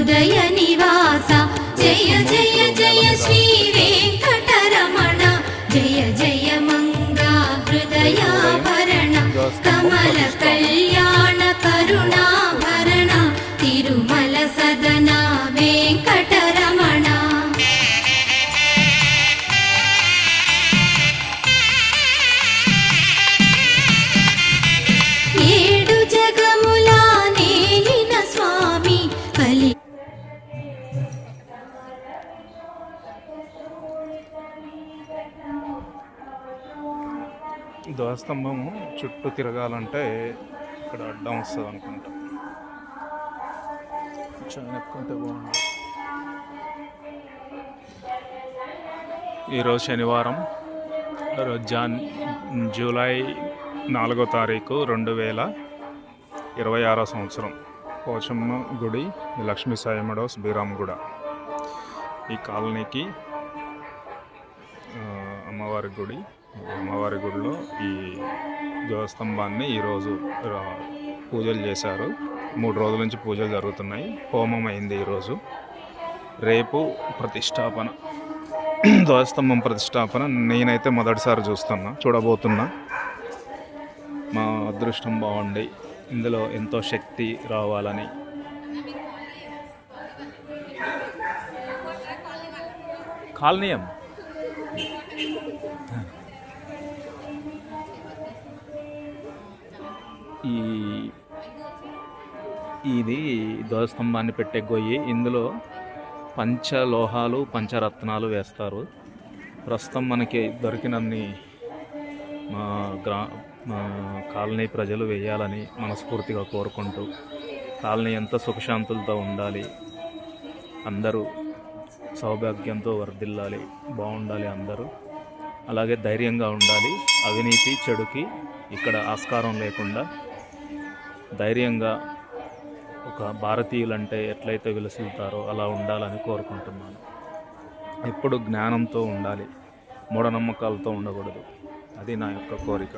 హృదయ నివాస జయ జయ జయ శ్రీ వెంకటరమణ జయ జయ మంగా హృదయాభరణ కమల కళ్యాణ కరుణాభరణ తిరుమల సదన వెంకటరమణ. ఏడు జగములా నేలిన స్వామి కలి ధ్వజస్తంభము చుట్టూ తిరగాలంటే ఇక్కడ అడ్డం వస్తుంది అనుకుంటా. చాలా ఎక్కుంటే బాగుంది. ఈరోజు శనివారం జూలై 4వ తారీఖు 2026 సంవత్సరం. పోచమ్మ గుడి, లక్ష్మీ సాయి మెడోస్, బీరామ్గూడ. ఈ కాలనీకి అమ్మవారి గుడి. అమ్మవారి గుడిలో ఈ ధ్వజస్తంభాన్ని ఈరోజు పూజలు చేశారు. 3 రోజుల నుంచి పూజలు జరుగుతున్నాయి. హోమం అయింది ఈరోజు. రేపు ప్రతిష్టాపన, ధ్వజస్తంభం ప్రతిష్టాపన. నేనైతే మొదటిసారి చూడబోతున్నా. మా అదృష్టం బాగుండి ఇందులో ఎంతో శక్తి రావాలని. కాలనీయం ఇది ధ్వజస్తంభాన్ని పెట్టే గొయ్యి. ఇందులో పంచలోహాలు, పంచరత్నాలు వేస్తారు. ప్రస్తుతం మనకి దొరికినన్ని మా కాలనీ ప్రజలు వేయాలని మనస్ఫూర్తిగా కోరుకుంటూ, కాలనీ ఎంత సుఖశాంతులతో ఉండాలి, అందరూ సౌభాగ్యంతో వర్ధిల్లాలి, బాగుండాలి అందరూ. అలాగే ధైర్యంగా ఉండాలి. అవినీతి, చెడుకి ఇక్కడ ఆస్కారం లేకుండా ధైర్యంగా ఒక భారతీయులంటే ఎట్లయితే విలసిల్తారో అలా ఉండాలని కోరుకుంటున్నాను. ఎప్పుడు జ్ఞానంతో ఉండాలి, మూఢనమ్మకాలతో ఉండకూడదు. అది నా యొక్క కోరిక.